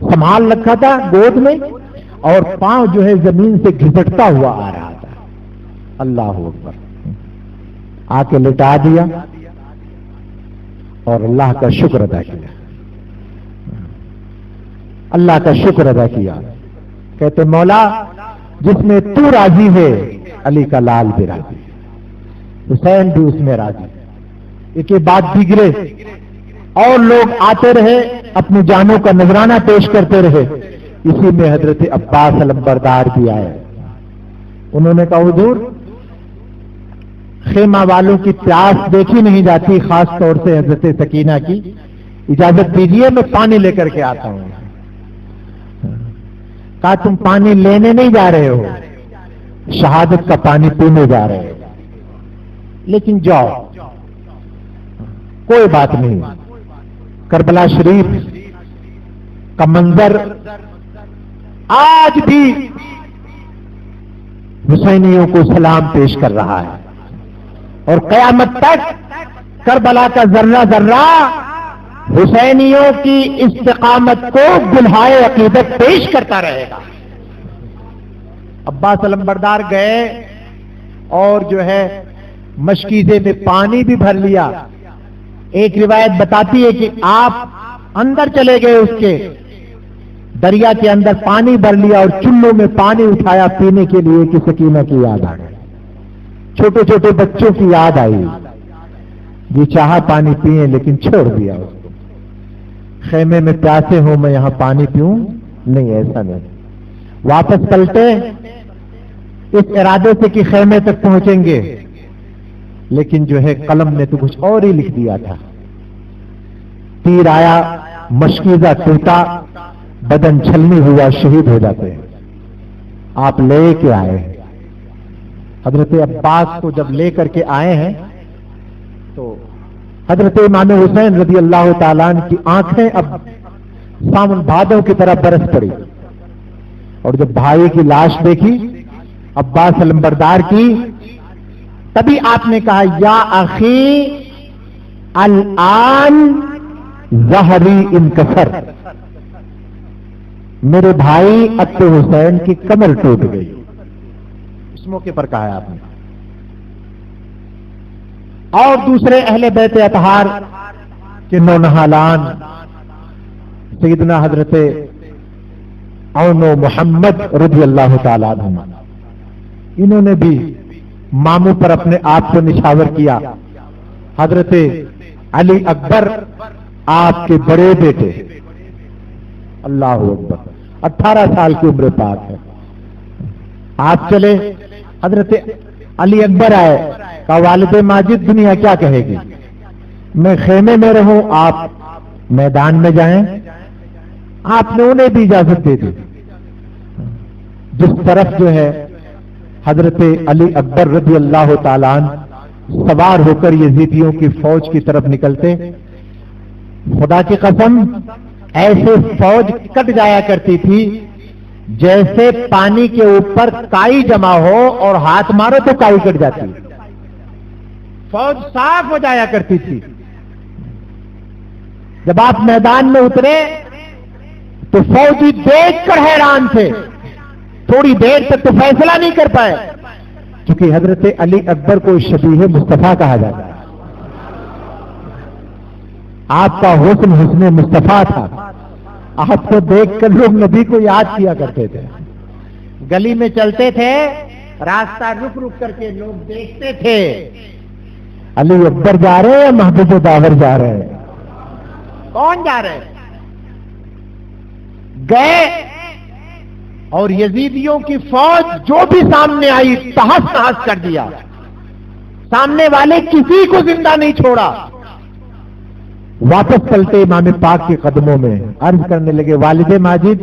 سنبھال رکھا تھا گود میں، اور پاؤں جو ہے زمین سے گھسٹتا ہوا آ رہا تھا۔ اللہ اکبر، آ کے لٹا دیا اور اللہ کا شکر ادا کیا، اللہ کا شکر ادا کیا۔ کہتے مولا جس میں تو راضی ہے علی کا لال بھی راضی، حسین بھی اس میں راضی۔ ایک بات بگڑے اور لوگ آتے رہے، اپنی جانوں کا نذرانہ پیش کرتے رہے، اسی میں حضرت عباس علمبردار بھی آئے۔ انہوں نے کہا حضور خیمہ والوں کی پیاس دیکھی نہیں جاتی، خاص طور سے حضرت سکینہ کی، اجازت دیجیے میں پانی لے کر کے آتا ہوں۔ کہا تم پانی لینے نہیں جا رہے ہو، شہادت کا پانی پینے جا رہے ہو، لیکن جاؤ کوئی بات نہیں۔ کربلا شریف کا منظر آج بھی حسینیوں کو سلام پیش کر رہا ہے، اور قیامت تک کربلا کا ذرہ ذرہ حسینیوں کی استقامت کو بلہائے عقیدت پیش کرتا رہے گا۔ عباس علمبردار گئے اور جو ہے مشکیزے میں پانی بھی بھر لیا۔ ایک روایت بتاتی ہے کہ آپ اندر چلے گئے، اس کے دریا کے اندر پانی بھر لیا اور چلوں میں پانی اٹھایا پینے کے لیے کہ سکینہ کی یاد آ گئی، چھوٹے چھوٹے بچوں کی یاد آئی، یہ چاہا پانی پیئے لیکن چھوڑ دیا اس کو۔ خیمے میں پیاسے ہوں میں یہاں پانی پیوں؟ نہیں، ایسا نہیں۔ واپس پلٹے اس ارادے سے کہ خیمے تک پہنچیں گے، لیکن جو ہے قلم نے تو کچھ اور ہی لکھ دیا تھا۔ تیر آیا، مشکیزہ ٹوٹا، بدن چھلنی ہوا، شہید ہو جاتے ہیں۔ آپ لے کے آئے ہیں حضرت عباس کو، جب لے کر کے آئے ہیں تو حضرت امام حسین رضی اللہ تعالیٰ عنہ کی آنکھیں اب ساون بھادوں کی طرح برس پڑی، اور جب بھائی کی لاش دیکھی عباس علمبردار کی، تبھی آپ نے کہا یا اخی الآن ظہری انکسر، میرے بھائی اب تو حسین کی کمر ٹوٹ گئی۔ اس موقع پر کہا ہے آپ نے۔ اور دوسرے اہل بیت اطہار کے نونہالان سیدنا حضرت اون و محمد رضی اللہ تعالیٰ عنہ، انہوں نے بھی ماموں پر اپنے آپ کو نچھاور کیا۔ حضرت علی اکبر آپ کے بڑے بیٹے، اللہ اکبر، 18 سال کی عمر پاک ہے، آپ چلے، حضرت علی اکبر آئے، کہا والد ماجد دنیا کیا کہے گی، میں خیمے میں رہوں آپ میدان میں جائیں؟ آپ نے انہیں بھی اجازت دے دی۔ جس طرف جو ہے حضرت علی اکبر رضی اللہ تعالیٰ عنہ سوار ہو کر یزیدیوں کی فوج کی طرف نکلتے، خدا کی قسم ایسے فوج کٹ جایا کرتی تھی جیسے پانی کے اوپر کائی جمع ہو اور ہاتھ مارو تو کائی کٹ جاتی، فوج صاف ہو جایا کرتی تھی۔ جب آپ میدان میں اترے تو فوجی دیکھ کر حیران تھے، تھوڑی دیر تک تو فیصلہ نہیں کر پائے، کیونکہ حضرت علی اکبر کو شبیہ مصطفیٰ کہا جاتا ہے۔ آپ کا حسن حسن مصطفیٰ تھا، آپ کو دیکھ کر لوگ نبی کو یاد کیا کرتے تھے۔ گلی میں چلتے تھے، راستہ رک رک کر کے لوگ دیکھتے تھے علی اکبر جا رہے ہیں، محبوب داور جا رہے ہیں، کون جا رہے ہیں؟ گئے اور یزیدیوں کی فوج جو بھی سامنے آئی تہس نہس کر دیا، سامنے والے کسی کو زندہ نہیں چھوڑا۔ واپس چلتے امام پاک کے قدموں میں عرض کرنے لگے والد ماجد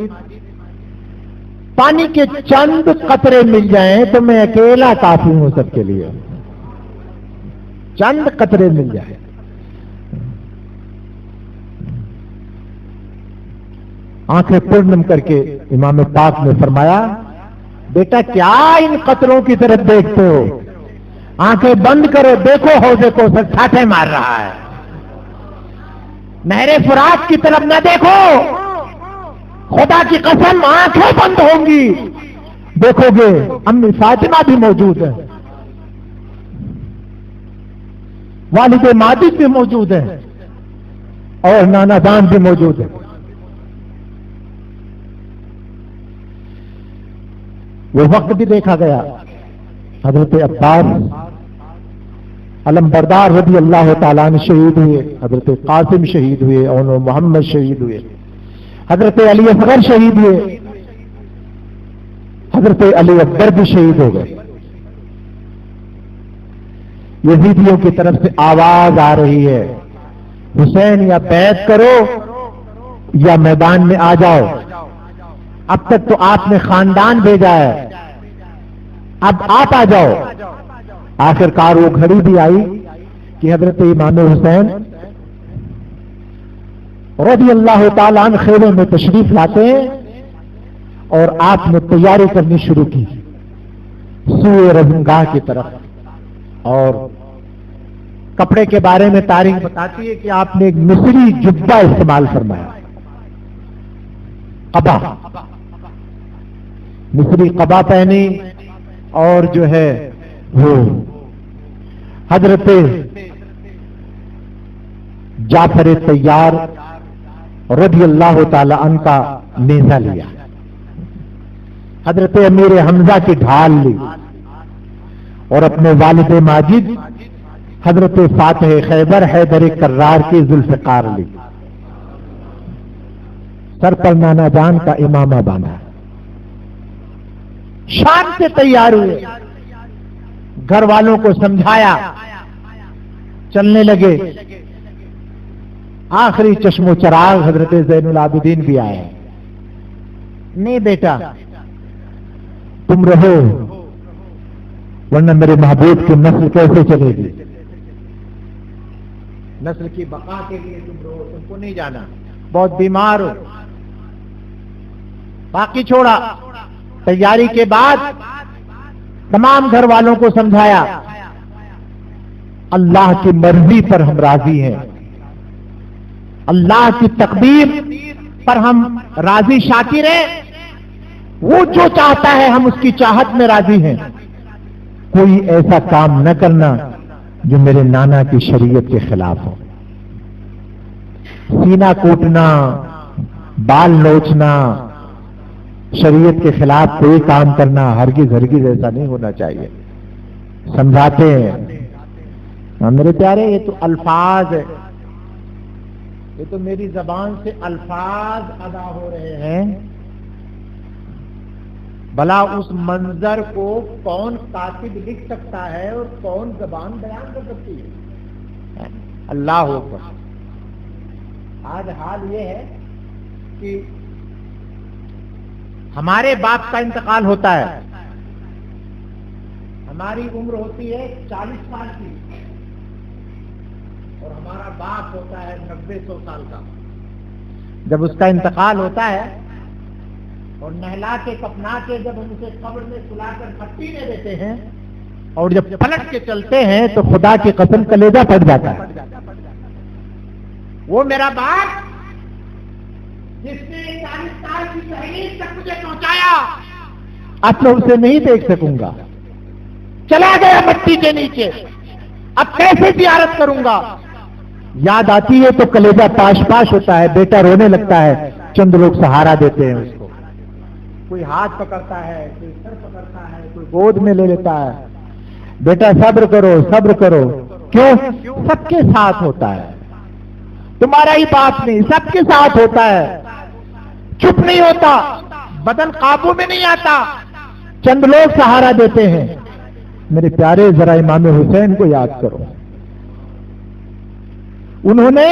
پانی کے چند قطرے مل جائیں تو میں اکیلا کافی ہوں سب کے لیے، چند قطرے مل جائیں۔ آنکھیں پرنم کر کے امام پاک نے فرمایا بیٹا کیا ان قطروں کی طرف دیکھتے ہو؟ آنکھیں بند کرو، دیکھو حوض کوثر چھاٹے مار رہا ہے. نہر فرات کی طرف نہ دیکھو، خدا کی قسم آنکھیں بند ہوں گی، دیکھو گے امی فاطمہ بھی موجود ہے، والد ماجد بھی موجود ہے، اور نانا جان بھی موجود ہے. وہ وقت بھی دیکھا گیا، حضرت عباس علم بردار رضی اللہ تعالیٰ عنہ شہید ہوئے، حضرت قاسم شہید ہوئے، اور محمد شہید ہوئے، حضرت علی اصغر شہید ہوئے، حضرت علی اکبر بھی شہید ہو گئے. یزیدیوں کی طرف سے آواز آ رہی ہے، حسین یا بیعت کرو یا میدان میں آ جاؤ. اب تک تو آپ نے خاندان بھیجا ہے، اب آپ آ جاؤ. آخر کار وہ گھڑی بھی آئی کہ حضرت امام حسین رضی اللہ تعالیٰ عنہ خیمے میں تشریف لاتے ہیں، اور آپ نے تیاری کرنی شروع کی سوئے رزمگاہ کی طرف. اور کپڑے کے بارے میں تاریخ بتاتی ہے کہ آپ نے ایک مصری جبہ استعمال فرمایا، قبا، مصری قبا پہنی، اور جو ہے وہ حضرت جعفر طیار رضی اللہ تعالی عنہ کا نیزہ لیا، حضرت امیر حمزہ کی ڈھال لی، اور اپنے والد ماجد حضرت فاتح خیبر حیدر کرار کی ذوالفقار لی، سر پر نانا جان کا امامہ باندھا، شان سے تیار ہوئے، گھر والوں کو سمجھایا، چلنے لگے. آخری چشم و چراغ حضرت زین العابدین بھی آئے. نہیں بیٹا تم رہو، ورنہ میرے محبوب کی نسل کیسے چلے گی؟ نسل کی بقا کے لیے تم رہو، تم کو نہیں جانا، بہت بیمار ہو. باقی چھوڑا. تیاری کے بعد تمام گھر والوں کو سمجھایا، اللہ کی مرضی پر ہم راضی ہیں، اللہ کی تقدیر پر ہم راضی شاکر ہیں، وہ جو چاہتا ہے ہم اس کی چاہت میں راضی ہیں. کوئی ایسا کام نہ کرنا جو میرے نانا کی شریعت کے خلاف ہو. سینہ کوٹنا، بال نوچنا، شریعت کے خلاف کوئی کام کرنا ہرگز ہرگز ایسا نہیں ہونا چاہیے. سمجھاتے ہیں میرے پیارے، یہ تو الفاظ ہے، یہ تو میری زبان سے الفاظ ادا ہو رہے ہیں، بھلا اس منظر کو کون کاتب لکھ سکتا ہے اور کون زبان بیان کر سکتی ہے؟ اللہ اکبر. آج حال یہ ہے کہ ہمارے باپ کا انتقال ہوتا ہے، ہماری عمر ہوتی ہے 40 سال کی، اور ہمارا باپ ہوتا ہے 90-100 سال کا. جب اس کا انتقال ہوتا ہے اور نہلا کے کفنا کے جب ہم اسے قبر میں سلا کر پٹی میں دیتے ہیں، اور جب پلٹ کے چلتے ہیں تو خدا کی قسم کلیجہ پھٹ جاتا ہے. وہ میرا باپ جس نے 40 سال کی تحریر تک مجھے پہنچایا، اب میں اسے نہیں دیکھ سکوں گا، چلا گیا مٹی کے نیچے، اب کیسے زیارت کروں گا؟ یاد آتی ہے تو کلیجہ پاش پاش ہوتا ہے، بیٹا رونے لگتا ہے. چند لوگ سہارا دیتے ہیں اس کو، کوئی ہاتھ پکڑتا ہے، کوئی سر پکڑتا ہے، کوئی گود میں لے لیتا ہے. بیٹا صبر کرو صبر کرو. کیوں؟ سب کے ساتھ ہوتا ہے، تمہارا ہی باپ نہیں، سب کے ساتھ ہوتا ہے. چپ نہیں ہوتا، بدن قابو میں نہیں آتا، چند لوگ سہارا دیتے ہیں. میرے پیارے ذرا امام حسین کو یاد کرو، انہوں نے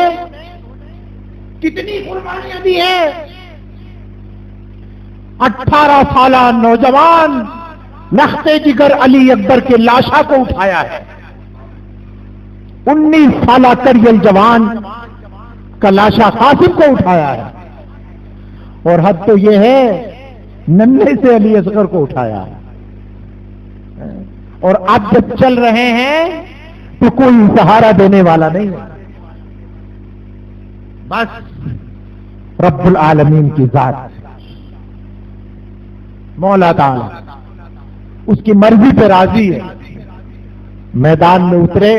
کتنی قربانیاں دی ہیں. 18 سالہ نوجوان لختے جگر علی اکبر کے لاشا کو اٹھایا ہے، 19 سالہ کریل جوان کا لاشا قاسم کو اٹھایا ہے، اور حد تو یہ ہے ننھے سے علی اصغر کو اٹھایا ہے. اور اب جب چل رہے ہیں تو کوئی سہارا دینے والا نہیں ہے، بس رب العالمین کی ذات مولا تعالی اس کی مرضی پہ راضی ہے۔ میدان میں اترے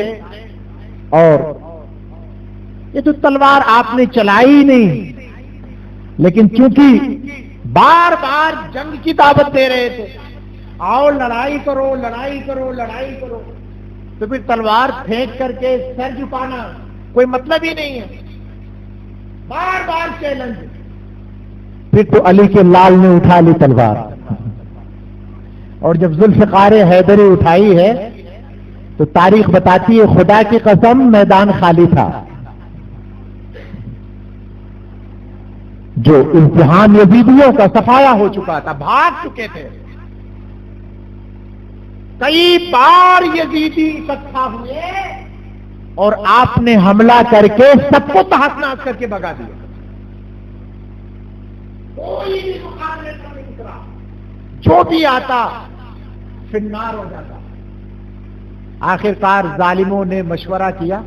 اور یہ تو تلوار آپ نے چلائی ہی نہیں، لیکن چونکہ بار بار جنگ کی دعوت دے رہے تھے، آؤ لڑائی کرو لڑائی کرو لڑائی کرو، تو پھر تلوار پھینک کر کے سر جھکانا کوئی مطلب ہی نہیں ہے، بار بار چیلنج۔ پھر تو علی کے لال نے اٹھا لی تلوار، اور جب ذوالفقار حیدری اٹھائی ہے تو تاریخ بتاتی ہے خدا کی قسم میدان خالی تھا۔ جو امتحان یزیدیوں کا صفایا ہو چکا تھا، بھاگ چکے تھے، کئی بار یزیدی اکٹھا ہوئے اور آپ نے حملہ کر کے سب کو تحس نحس کر کے بھگا دیا، کوئی بھی مقابلے کا نہیں اترا، جو بھی آتا فنار ہو جاتا۔ آخرکار ظالموں نے مشورہ کیا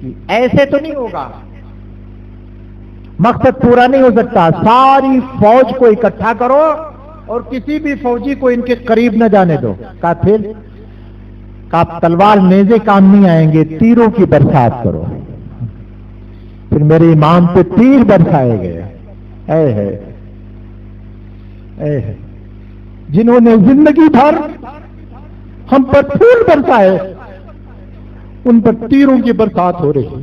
کہ ایسے تو نہیں ہوگا، مقصد پورا نہیں ہو سکتا، ساری فوج کو اکٹھا کرو اور کسی بھی فوجی کو ان کے قریب نہ جانے دو۔ کہا پھر؟ کہا تلوار نیزے کام نہیں آئیں گے، تیروں کی برسات کرو۔ پھر میرے امام پہ تیر برسائے گئے، اے ہے جنہوں نے زندگی بھر ہم پر پھول برسائے، ان پر تیروں کی برسات ہو رہی،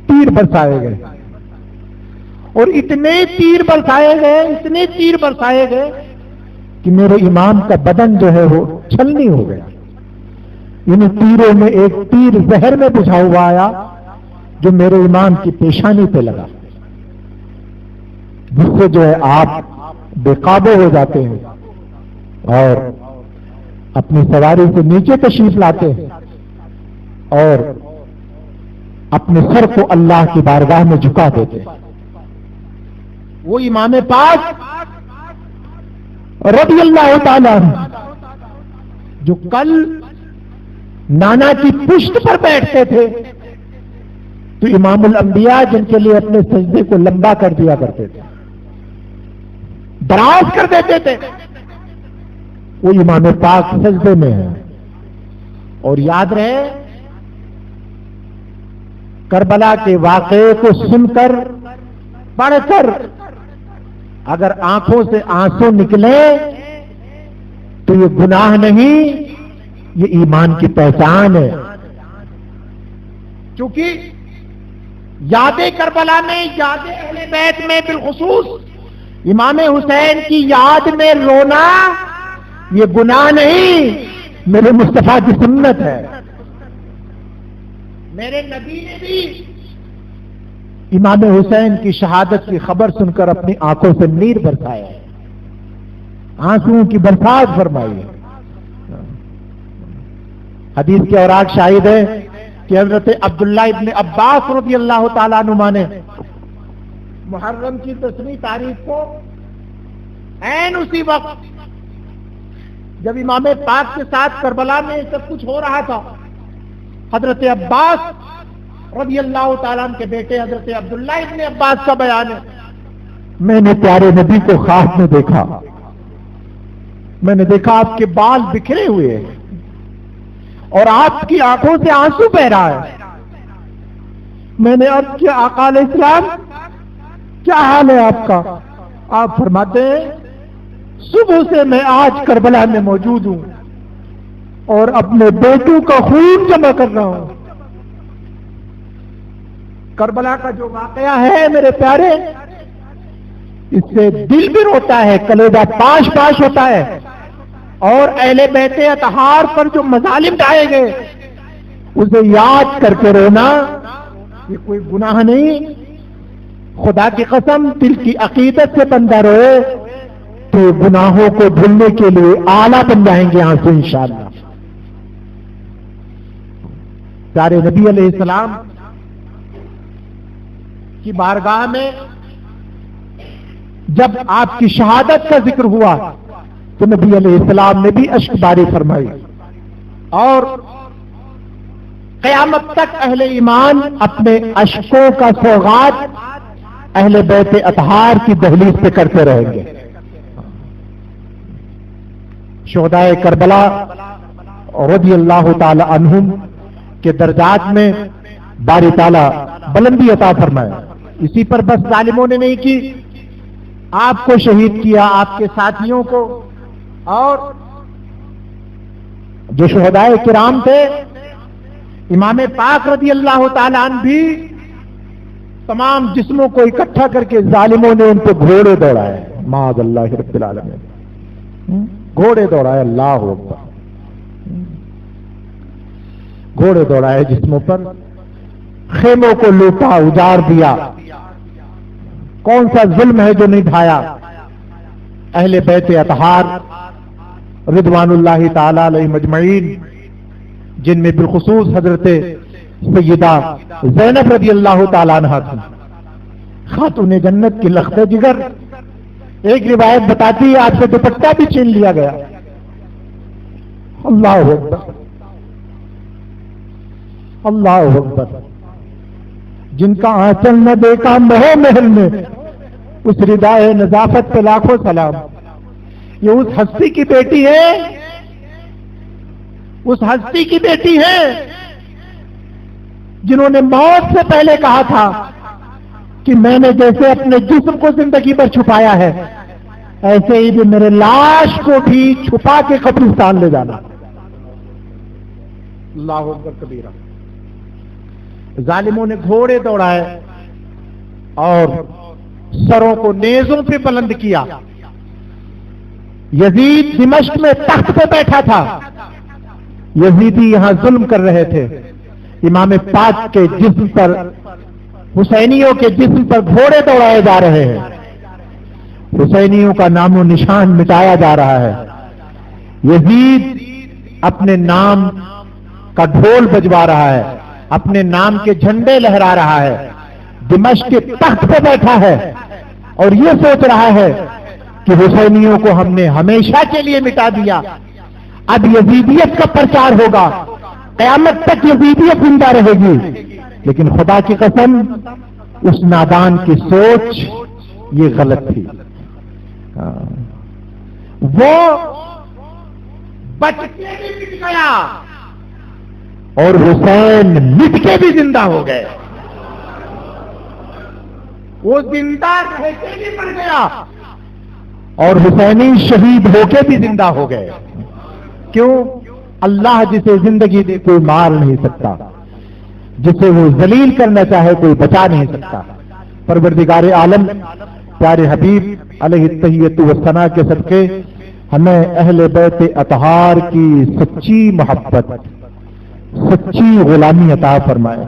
تیر برسائے گئے، اور اتنے تیر برسائے گئے، اتنے تیر برسائے گئے کہ میرے امام کا بدن جو ہے وہ چھلنی ہو گیا۔ ان تیروں میں ایک تیر زہر میں بجھا ہوا آیا جو میرے امام کی پیشانی پہ لگا، جس سے جو ہے آپ بے قابو ہو جاتے ہیں اور اپنی سواری سے نیچے تشریف لاتے ہیں اور اپنے سر کو اللہ کی بارگاہ میں جھکا دیتے ہیں۔ وہ امام پاک رضی اللہ تعالیٰ عنہ جو کل نانا کی پشت پر بیٹھتے تھے، تو امام الانبیاء جن کے لیے اپنے سجدے کو لمبا کر دیا کرتے تھے، دراز کر دیتے تھے، وہ امام پاک سجدے میں ہے۔ اور یاد رہے کربلا کے واقعے کو سن کر پڑھ کر اگر آنکھوں سے آنسو نکلے تو یہ گناہ نہیں، یہ ایمان کی پہچان ہے۔ کیونکہ یاد کربلا میں، یاد اہل بیت میں، بالخصوص امام حسین کی یاد میں رونا یہ گناہ نہیں، میرے مصطفیٰ کی سنت ہے۔ میرے نبی نے بھی امام حسین کی شہادت کی خبر سن کر اپنی آنکھوں سے نیر برسایا، آنسوؤں کی برسات فرمائی۔ حدیث کے اوراق شاہد ہے کہ حضرت عبداللہ ابن عباس رضی اللہ تعالیٰ عنہما نے محرم کی 10ویں تاریخ کو عین اسی وقت جب امام پاک کے ساتھ کربلا میں سب کچھ ہو رہا تھا، حضرت عباس رضی اللہ تعالیٰ عنہ کے بیٹے حضرت عبداللہ ابن عباس کا بیان ہے، میں نے پیارے نبی کو خواب میں دیکھا، میں نے دیکھا آپ کے بال بکھرے ہوئے ہیں اور آپ کی آنکھوں سے آنسو بہ رہا ہے۔ میں نے عرض کیا آقا علیہ السلام کیا حال ہے آپ کا؟ آپ فرماتے ہیں صبح سے میں آج کربلا میں موجود ہوں اور اپنے بیٹوں کا خون جمع کر رہا ہوں۔ کربلا کا جو واقعہ ہے میرے پیارے، اس سے دل بھی روتا ہے، کلیجہ پاش پاش ہوتا ہے، اور اہل بیت اطہار پر جو مظالم ڈھائے گئے اسے یاد کر کے رونا یہ کوئی گناہ نہیں۔ خدا کی قسم دل کی عقیدت سے بندہ روئے تو گناہوں کو بھولنے کے لیے آلہ بن جائیں گے آنسو انشاءاللہ۔ پیارے نبی علیہ السلام کی بارگاہ میں جب آپ کی شہادت کا ذکر ہوا تو نبی علیہ السلام نے بھی اشک باری فرمائی، اور قیامت تک اہل ایمان اپنے اشکوں کا سوغات اہل بیت اطہار کی دہلیز پہ کرتے رہیں گے۔ شہدائے کربلا رضی اللہ تعالی عنہم کے درجات میں باری تعالیٰ بلندی عطا فرمایا۔ اسی پر بس ظالموں نے نہیں کی، آپ کو شہید کیا، آپ کے ساتھیوں کو، اور جو شہدائے کرام تھے امام پاک رضی اللہ تعالیٰ عنہ بھی تمام جسموں کو اکٹھا کر کے ظالموں نے ان پہ گھوڑے دوڑائے، معاذ اللہ رب العالمین، گھوڑے دوڑائے، اللہ اکبر، گھوڑے دوڑائے جسموں پر، خیموں کو لوٹا، اجاڑ دیا۔ کون سا ظلم ہے جو نہیں ڈھایا؟ اہل بیت اطہار رضوان اللہ تعالی علیہ مجمعین، جن میں بالخصوص حضرت سیدہ زینب رضی اللہ تعالیٰ عنہ تھی، خاتون جنت کی لخت جگر۔ ایک روایت بتاتی ہے آپ سے دوپٹہ بھی چھین لیا گیا۔ اللہ اکبر، اللہ اکبر، جن کا آنچل نہ دیکھا مہو محل میں، اس ردائے نظافت پہ لاکھوں سلام۔ یہ اس ہستی کی بیٹی ہے، اس ہستی کی بیٹی ہے جنہوں نے موت سے پہلے کہا تھا کہ میں نے جیسے اپنے جسم کو زندگی پر چھپایا ہے، ایسے ہی بھی میرے لاش کو بھی چھپا کے قبرستان لے جانا۔ اللہ اکبر کبیرہ۔ ظالموں نے گھوڑے دوڑائے اور سروں کو نیزوں پہ بلند کیا۔ یزید دمشق میں تخت پہ بیٹھا تھا، یزیدی یہاں ظلم کر رہے تھے، امام پاک کے جسم پر، حسینیوں کے جسم پر گھوڑے دوڑائے جا رہے ہیں، حسینیوں کا نام و نشان مٹایا جا رہا ہے۔ یزید اپنے نام کا ڈھول بجوا رہا ہے، اپنے نام کے جھنڈے لہرا رہا ہے، دمشق کے تخت پہ بیٹھا ہے اور یہ سوچ رہا ہے کہ حسینیوں کو ہم نے ہمیشہ کے لیے مٹا دیا، اب یزیدیت کا پرچار ہوگا، قیامت تک یزیدیت زندہ رہے گی۔ لیکن خدا کی قسم، اس نادان کی سوچ یہ غلط تھی۔ وہ بچ کے بھی مٹ گیا اور حسین مٹ کے بھی زندہ ہو گئے، وہ زندہ رہ کے بھی مر گیا اور حسینی شہید ہو کے بھی زندہ ہو گئے۔ کیوں؟ اللہ جسے زندگی دے کوئی مار نہیں سکتا، جسے وہ ذلیل کرنا چاہے کوئی بچا نہیں سکتا۔ پروردگار عالم پیارے حبیب علیہ التحیۃ والثناء کے صدقے ہمیں اہل بیت اطہار کی سچی محبت، سچی غلامی عطا فرمائے۔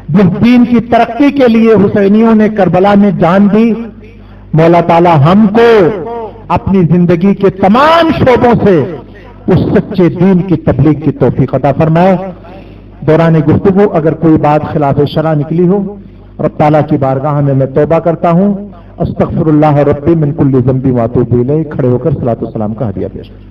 جس دین کی ترقی کے لیے حسینیوں نے کربلا میں جان دی، مولا تعالی ہم کو اپنی زندگی کے تمام شعبوں سے اس سچے دین کی تبلیغ کی توفیق عطا فرمائے۔ دوران گفتگو اگر کوئی بات خلاف شرع نکلی ہو، رب تعالیٰ کی بارگاہ میں توبہ کرتا ہوں۔ استغفر اللہ ربی من کل ذنب واتوب الیہ۔ کھڑے ہو کر صلاۃ والسلام کا ہدیہ پیش کریں۔